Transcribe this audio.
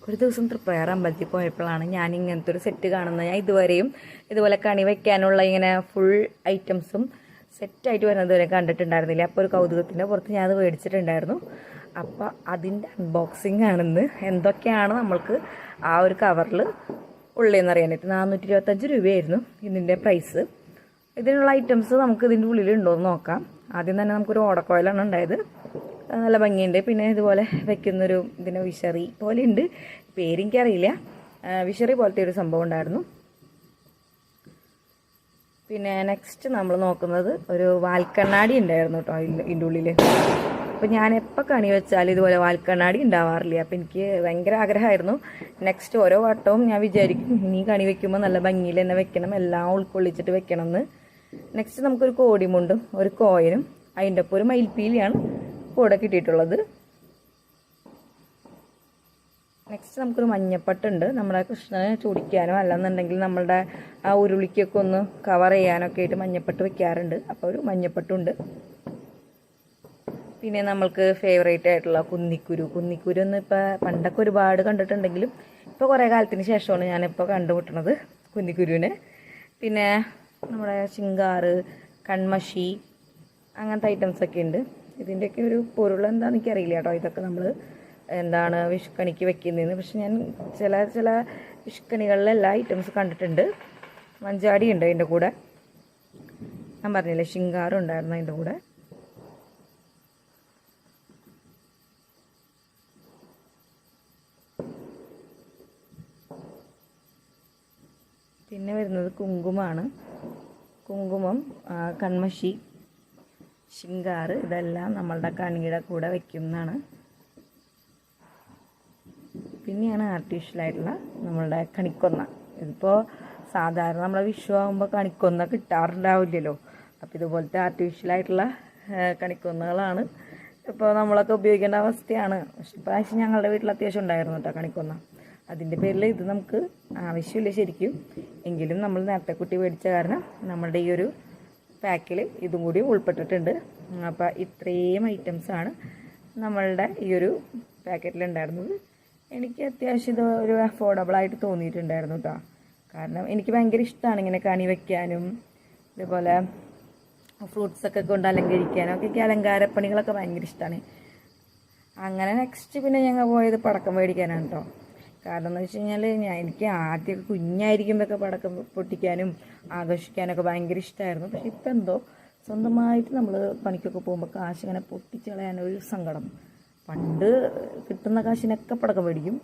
ഒരു ദിവസം തൃപ്രയാർ അമ്പലത്തിൽ പോയപ്പോഴാണ് ഞാൻ ഇങ്ങനത്തെ ഒരു സെറ്റ് കാണുന്നത്. ഞാൻ ഇതുവരെയും ഇതുപോലെ കണി വയ്ക്കാനുള്ള ഇങ്ങനെ ഫുൾ ഐറ്റംസും സെറ്റായിട്ട് വരുന്നത് വരെ കണ്ടിട്ടുണ്ടായിരുന്നില്ല. അപ്പോൾ ഒരു കൗതുകത്തിൻ്റെ പുറത്ത് ഞാൻ അത് മേടിച്ചിട്ടുണ്ടായിരുന്നു. അപ്പോൾ അതിൻ്റെ അൺബോക്സിങ് ആണെന്ന്. എന്തൊക്കെയാണ് നമ്മൾക്ക് ആ ഒരു കവറിൽ ഉള്ളതെന്ന് അറിയാനായിട്ട്. 425 രൂപയായിരുന്നു ഇതിൻ്റെ പ്രൈസ്. ഇതിനുള്ള ഐറ്റംസ് നമുക്ക് ഇതിൻ്റെ ഉള്ളിൽ ഉണ്ടോ എന്ന് നോക്കാം. ആദ്യം തന്നെ നമുക്കൊരു ഓടക്കോയിലാണ് ഉണ്ടായത്. നല്ല ഭംഗിയുണ്ട്. പിന്നെ ഇതുപോലെ വെക്കുന്നൊരു ഇതിന് വിഷറി പോലെ ഉണ്ട്, പേരെനിക്കറിയില്ല. വിഷറി പോലത്തെ ഒരു സംഭവം ഉണ്ടായിരുന്നു. പിന്നെ നെക്സ്റ്റ് നമ്മൾ നോക്കുന്നത് ഒരു വാൽക്കണ്ണാടി ഉണ്ടായിരുന്നു കേട്ടോ ഇതിൻ്റെ ഉള്ളിൽ. അപ്പോൾ ഞാൻ എപ്പോൾ കണി വെച്ചാൽ ഇതുപോലെ വാൽക്കണ്ണാടി ഉണ്ടാവാറില്ല. അപ്പോൾ എനിക്ക് ഭയങ്കര ആഗ്രഹമായിരുന്നു. നെക്സ്റ്റ് ഓരോ വട്ടവും ഞാൻ വിചാരിക്കും ഇനി കണി വെക്കുമ്പോൾ നല്ല ഭംഗിയിൽ തന്നെ വെക്കണം, എല്ലാം ഉൾക്കൊള്ളിച്ചിട്ട് വെക്കണം എന്ന്. നെക്സ്റ്റ് നമുക്കൊരു കോടിമുണ്ടും ഒരു കോയിനും അതിൻ്റെ ഒപ്പം ഒരു മയിൽപ്പീലിയാണ് കൂടെ കിട്ടിയിട്ടുള്ളത്. നെക്സ്റ്റ് നമുക്കൊരു മഞ്ഞപ്പട്ടുണ്ട്. നമ്മുടെ കൃഷ്ണനെ ചൂടിക്കാനോ അല്ലെന്നുണ്ടെങ്കിൽ നമ്മളുടെ ആ ഉരുളിക്കൊക്കെ ഒന്ന് കവർ ചെയ്യാനൊക്കെ ആയിട്ട് മഞ്ഞപ്പട്ട് വെക്കാറുണ്ട്. അപ്പോൾ ഒരു മഞ്ഞപ്പട്ടുണ്ട്. പിന്നെ നമ്മൾക്ക് ഫേവറേറ്റ് ആയിട്ടുള്ള കുന്നിക്കുരു ഒന്ന് ഇപ്പോൾ പണ്ടൊക്കെ ഒരുപാട് കണ്ടിട്ടുണ്ടെങ്കിലും ഇപ്പോൾ കുറേ കാലത്തിന് ശേഷമാണ് ഞാനിപ്പോൾ കണ്ടുമുട്ടുന്നത് കുന്നിക്കുരുവിനെ. പിന്നെ നമ്മുടെ ശിങ്കാറ്, കൺമഷി, അങ്ങനത്തെ ഐറ്റംസൊക്കെ ഉണ്ട്. ഇതിൻ്റെയൊക്കെ ഒരു പൊരുൾ എന്താണെന്ന് എനിക്കറിയില്ല കേട്ടോ. ഇതൊക്കെ നമ്മൾ എന്താണ് വിഷുക്കണിക്ക് വെക്കുന്നതെന്ന്. പക്ഷെ ഞാൻ ചില വിഷുക്കണികളിലെല്ലാ ഐറ്റംസ് കണ്ടിട്ടുണ്ട്. മഞ്ചാടി ഉണ്ട് അതിൻ്റെ കൂടെ. ഞാൻ പറഞ്ഞില്ലേ ശിങ്കാറും ഉണ്ടായിരുന്നു അതിൻ്റെ കൂടെ. പിന്നെ വരുന്നത് കുങ്കുമമാണ്. കുങ്കുമം, കൺമഷി, ശിങ്കാറ് ഇതെല്ലാം നമ്മളുടെ കണിയുടെ കൂടെ വയ്ക്കുന്നതാണ്. പിന്നെയാണ് ആർട്ടിഫിഷ്യലായിട്ടുള്ള നമ്മളുടെ കണിക്കൊന്ന. ഇതിപ്പോൾ സാധാരണ നമ്മളെ വിഷു ആകുമ്പോൾ കണിക്കൊന്ന കിട്ടാറുണ്ടാവില്ലല്ലോ. അപ്പോൾ ഇതുപോലത്തെ ആർട്ടിഫിഷ്യലായിട്ടുള്ള കണിക്കൊന്നകളാണ് ഇപ്പോൾ നമ്മളൊക്കെ ഉപയോഗിക്കേണ്ട അവസ്ഥയാണ്. പക്ഷെ ഇപ്രാവശ്യം ഞങ്ങളുടെ വീട്ടിൽ അത്യാവശ്യം ഉണ്ടായിരുന്നു കേട്ടോ കണിക്കൊന്ന. അതിൻ്റെ പേരിൽ ഇത് നമുക്ക് ആവശ്യമില്ല ശരിക്കും. എങ്കിലും നമ്മൾ നേരത്തെ കുട്ടി മേടിച്ച കാരണം നമ്മളുടെ ഈ ഒരു പാക്കിൽ ഇതും കൂടി ഉൾപ്പെട്ടിട്ടുണ്ട്. അപ്പോൾ ഇത്രയും ഐറ്റംസാണ് നമ്മളുടെ ഈ ഒരു പാക്കറ്റിലുണ്ടായിരുന്നത്. എനിക്ക് അത്യാവശ്യം ഇത് ഒരു അഫോർഡബിളായിട്ട് തോന്നിയിട്ടുണ്ടായിരുന്നു കേട്ടോ. കാരണം എനിക്ക് ഭയങ്കര ഇഷ്ടമാണ് ഇങ്ങനെ കണി വയ്ക്കാനും ഇതുപോലെ ഫ്രൂട്ട്സൊക്കെ കൊണ്ട് അലങ്കരിക്കാനും ഒക്കെ. എനിക്ക് അലങ്കാരപ്പണികളൊക്കെ ഭയങ്കര ഇഷ്ടമാണ്. അങ്ങനെ നെക്സ്റ്റ് പിന്നെ ഞങ്ങൾ പോയത് പടക്കം മേടിക്കാനാണ് കേട്ടോ. കാരണം എന്ന് വെച്ച് കഴിഞ്ഞാൽ എനിക്ക് ആദ്യമൊക്കെ കുഞ്ഞായിരിക്കുമ്പോഴൊക്കെ പടക്കം പൊട്ടിക്കാനും ആഘോഷിക്കാനൊക്കെ ഭയങ്കര ഇഷ്ടമായിരുന്നു. പക്ഷെ ഇപ്പം എന്തോ സ്വന്തമായിട്ട് നമ്മൾ പണിക്കൊക്കെ പോകുമ്പോൾ കാശ് ഇങ്ങനെ പൊട്ടിച്ച് കളയാനൊരു സങ്കടം. പണ്ട് കിട്ടുന്ന കാശിനൊക്കെ പടക്കം മേടിക്കും.